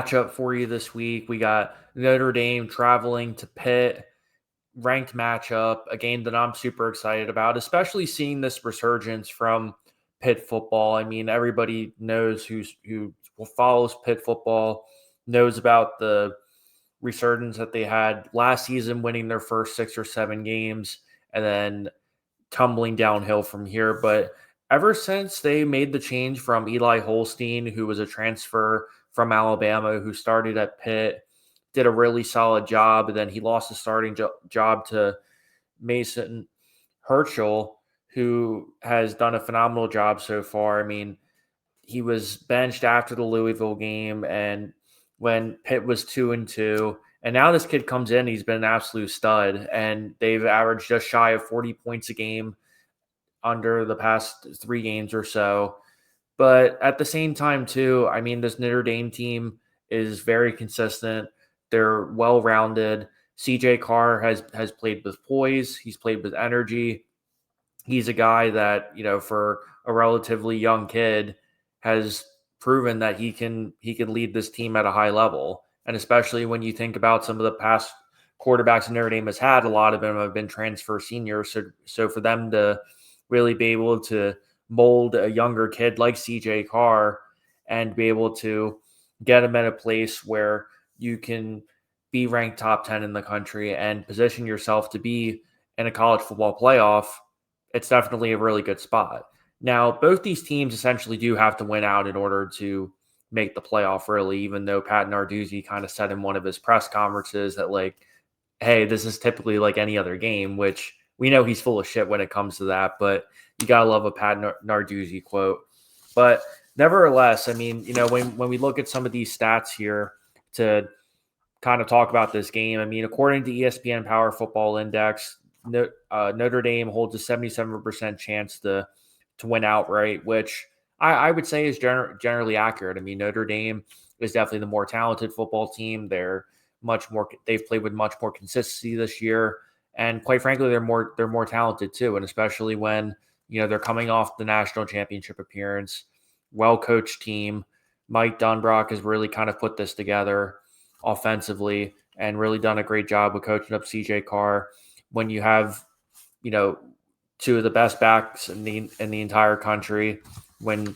matchup for you this week. We got Notre Dame traveling to Pitt, ranked matchup, a game that I'm super excited about, especially seeing this resurgence from Pitt football. I mean, everybody knows who follows Pitt football, knows about the resurgence that they had last season, winning their first 6 or 7 games, and then tumbling downhill from here. But ever since they made the change from Eli Holstein, who was a transfer from Alabama, who started at Pitt, did a really solid job, and then he lost the starting job to Mason Heintschel, who has done a phenomenal job so far. I mean, he was benched after the Louisville game, and when Pitt was 2-2, and now this kid comes in, he's been an absolute stud, and they've averaged just shy of 40 points a game under the past 3 games or so. But at the same time, too, I mean, this Notre Dame team is very consistent. They're well rounded. CJ Carr has played with poise. He's played with energy. He's a guy that, for a relatively young kid, has proven that he can lead this team at a high level. And especially when you think about some of the past quarterbacks Notre Dame has had, a lot of them have been transfer seniors. So for them to really be able to mold a younger kid like CJ Carr and be able to get him at a place where you can be ranked top 10 in the country and position yourself to be in a college football playoff, it's definitely a really good spot. Now, both these teams essentially do have to win out in order to make the playoff, really, even though Pat Narduzzi kind of said in one of his press conferences that, like, hey, this is typically like any other game, which we know he's full of shit when it comes to that, but you got to love a Pat Narduzzi quote. But nevertheless, I mean, when we look at some of these stats here to kind of talk about this game, I mean, according to ESPN Power Football Index, Notre Dame holds a 77% chance to win outright, which I would say is generally accurate. I mean, Notre Dame is definitely the more talented football team. They've played with much more consistency this year, and quite frankly, they're more talented too. And especially when they're coming off the national championship appearance, well coached team. Mike Dunbrock has really kind of put this together offensively and really done a great job with coaching up CJ Carr. When you have two of the best backs in the entire country, when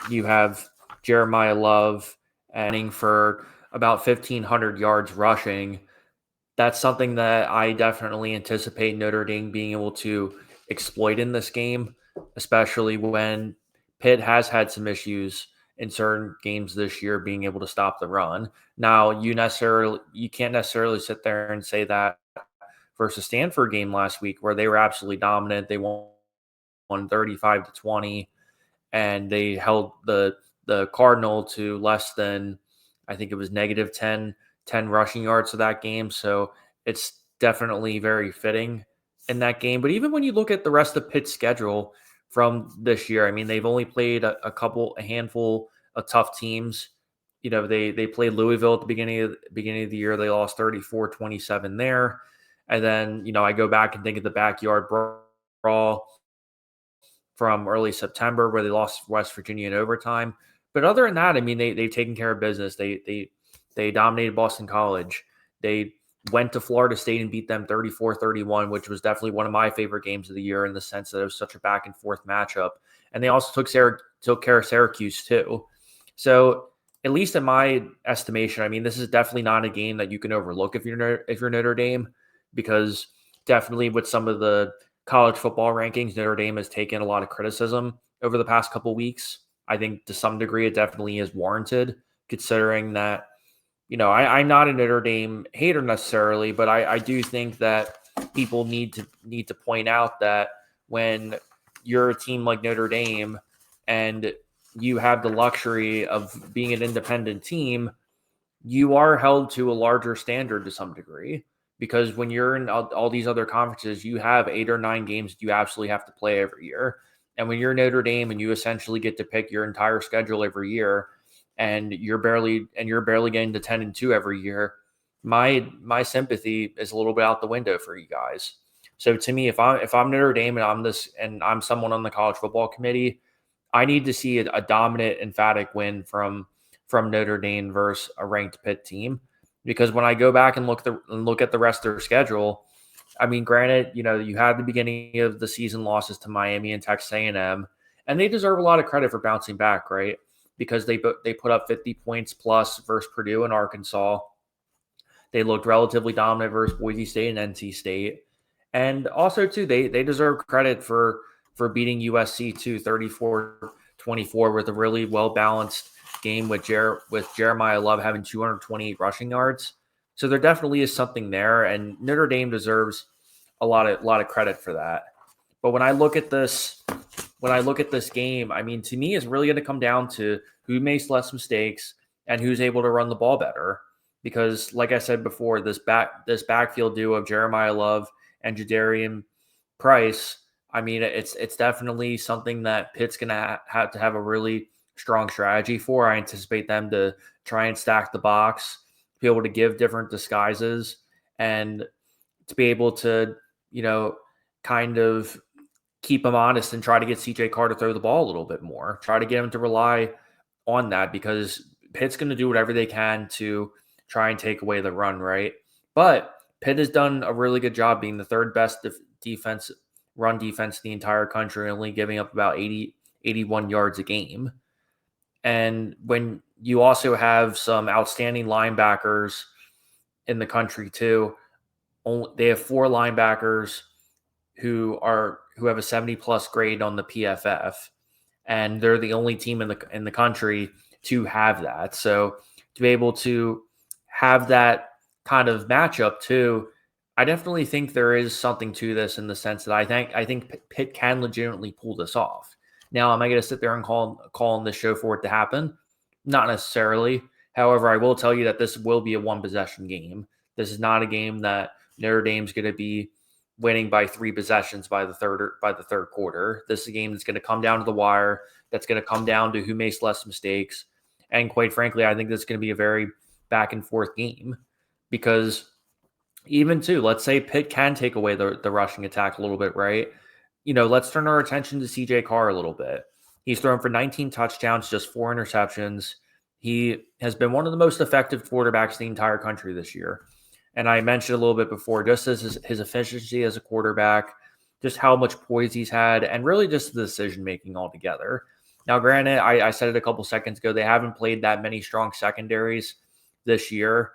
you have Jeremiyah Love and for about 1,500 yards rushing, that's something that I definitely anticipate Notre Dame being able to exploit in this game, especially when Pitt has had some issues in certain games this year being able to stop the run. Now, you can't necessarily sit there and say that versus Stanford game last week where they were absolutely dominant. They won 35-20, and they held the Cardinal to less than, I think it was negative 10 rushing yards to that game. So it's definitely very fitting in that game. But even when you look at the rest of Pitt's schedule from this year, I mean, they've only played a handful of tough teams. They played Louisville at the beginning of the year. They lost 34-27 there. And then, I go back and think of the backyard brawl from early September where they lost West Virginia in overtime. But other than that, I mean, they've taken care of business. They dominated Boston College. They went to Florida State and beat them 34-31, which was definitely one of my favorite games of the year in the sense that it was such a back and forth matchup. And they also took care of Syracuse too. So at least in my estimation, I mean, this is definitely not a game that you can overlook if you're Notre Dame, because definitely with some of the college football rankings, Notre Dame has taken a lot of criticism over the past couple of weeks. I think to some degree it definitely is warranted, considering that, I'm not a Notre Dame hater necessarily, but I do think that people need to point out that when you're a team like Notre Dame and you have the luxury of being an independent team, you are held to a larger standard to some degree, because when you're in all these other conferences, you have 8 or 9 games that you absolutely have to play every year. And when you're Notre Dame and you essentially get to pick your entire schedule every year, and you're barely getting to 10-2 every year, my sympathy is a little bit out the window for you guys. So to me, if I'm Notre Dame and I'm someone on the college football committee, I need to see a dominant, emphatic win from from Notre Dame versus a ranked Pitt team. Because when I go back and look at the rest of their schedule, I mean, granted, you had the beginning of the season losses to Miami and Texas A&M, and they deserve a lot of credit for bouncing back, right? Because they put up 50 points plus versus Purdue and Arkansas. They looked relatively dominant versus Boise State and NC State. And also, too, they deserve credit for beating USC to 34-24 with a really well-balanced game with Jeremiyah Love having 228 rushing yards. So there definitely is something there, and Notre Dame deserves a lot of credit for that. But when I look at this game, I mean, to me, it's really going to come down to who makes less mistakes and who's able to run the ball better. Because, like I said before, this backfield duo of Jeremiyah Love and Jadarian Price, I mean, it's definitely something that Pitt's going to have to have a really strong strategy for. I anticipate them to try and stack the box, be able to give different disguises, and to be able to, kind of keep him honest and try to get CJ Carr to throw the ball a little bit more. Try to get him to rely on that, because Pitt's going to do whatever they can to try and take away the run, right? But Pitt has done a really good job being the third best run defense in the entire country, only giving up about 81 yards a game. And when you also have some outstanding linebackers in the country too, they have 4 linebackers who have a 70+ grade on the PFF, and they're the only team in the country to have that. So to be able to have that kind of matchup too, I definitely think there is something to this, in the sense that I think Pitt can legitimately pull this off. Now, am I going to sit there and call on this show for it to happen? Not necessarily. However, I will tell you that this will be a 1-possession game. This is not a game that Notre Dame's going to be winning by 3 possessions by the third quarter. This is a game that's going to come down to the wire. That's going to come down to who makes less mistakes. And quite frankly, I think this is going to be a very back and forth game, because even too, let's say Pitt can take away the rushing attack a little bit, right? Let's turn our attention to CJ Carr a little bit. He's thrown for 19 touchdowns, just 4 interceptions. He has been one of the most effective quarterbacks in the entire country this year. And I mentioned a little bit before, just as his efficiency as a quarterback, just how much poise he's had, and really just the decision-making altogether. Now, granted, I said it a couple seconds ago, they haven't played that many strong secondaries this year.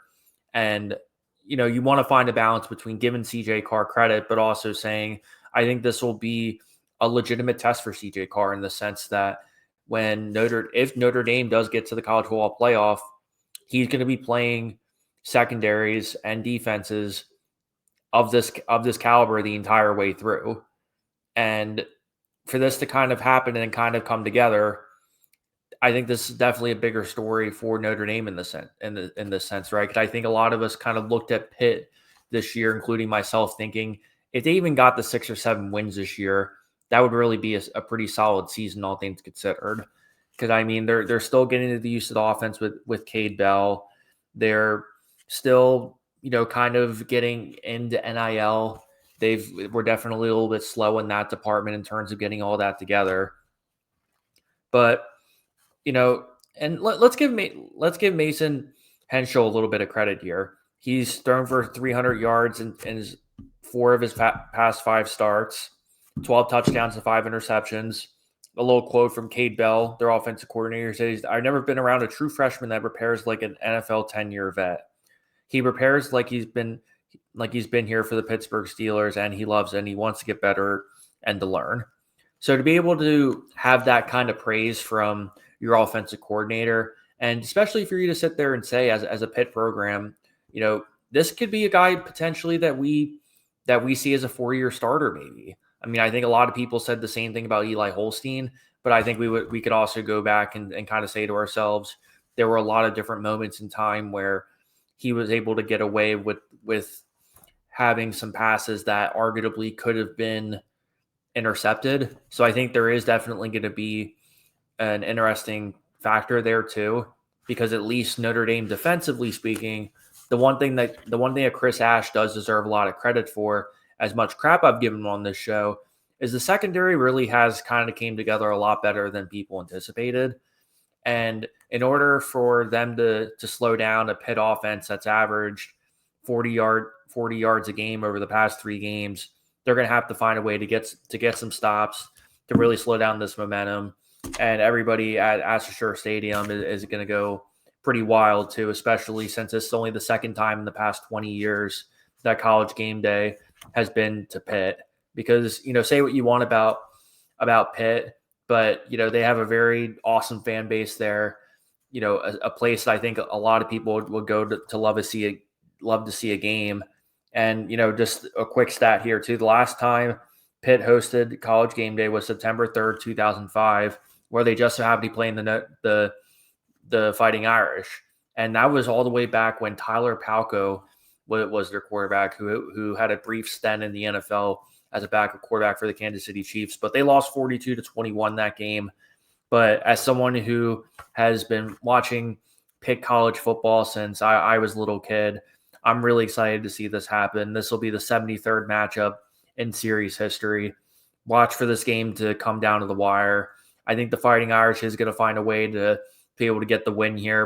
And, you want to find a balance between giving CJ Carr credit, but also saying, I think this will be a legitimate test for CJ Carr, in the sense that if Notre Dame does get to the college football playoff, he's going to be playing secondaries and defenses of this caliber the entire way through. And for this to kind of happen and kind of come together, I think this is definitely a bigger story for Notre Dame in this sense, right? Because I think a lot of us kind of looked at Pitt this year, including myself, thinking if they even got the 6 or 7 wins this year, that would really be a pretty solid season, all things considered. Because I mean, they're still getting to the use of the offense with Cade Bell. They're still, kind of getting into NIL. We're definitely a little bit slow in that department in terms of getting all that together. But and let's give Mason Heintschel a little bit of credit here. He's thrown for 300 yards in 4 of his past 5 starts, 12 touchdowns and 5 interceptions. A little quote from Cade Bell, their offensive coordinator, says, "I've never been around a true freshman that prepares like an NFL 10-year vet. He prepares like he's been here for the Pittsburgh Steelers, and he loves it, and he wants to get better and to learn." So to be able to have that kind of praise from your offensive coordinator, and especially for you to sit there and say, as a Pitt program, this could be a guy potentially that we see as a 4-year starter, maybe. I mean, I think a lot of people said the same thing about Eli Holstein, but I think we could also go back and kind of say to ourselves, there were a lot of different moments in time where he was able to get away with having some passes that arguably could have been intercepted. So I think there is definitely going to be an interesting factor there too, because at least Notre Dame, defensively speaking, the one thing that Chris Ash does deserve a lot of credit for, as much crap I've given him on this show, is the secondary really has kind of came together a lot better than people anticipated. And in order for them to slow down a Pitt offense that's averaged 40 yards a game over the past 3 games, they're going to have to find a way to get some stops to really slow down this momentum. And everybody at Cashore Stadium is going to go pretty wild too, especially since it's only the second time in the past 20 years that College game day has been to Pitt. Because, say what you want about Pitt, but, they have a very awesome fan base there. A place that I think a lot of people would go to love to see a game. And, just a quick stat here too. The last time Pitt hosted College game day was September 3rd, 2005, where they just so happened to be playing the Fighting Irish. And that was all the way back when Tyler Palko was their quarterback, who had a brief stint in the NFL as a backup quarterback for the Kansas City Chiefs. But they lost 42-21 that game. But as someone who has been watching Pitt college football since I was a little kid, I'm really excited to see this happen. This will be the 73rd matchup in series history. Watch for this game to come down to the wire. I think the Fighting Irish is going to find a way to be able to get the win here.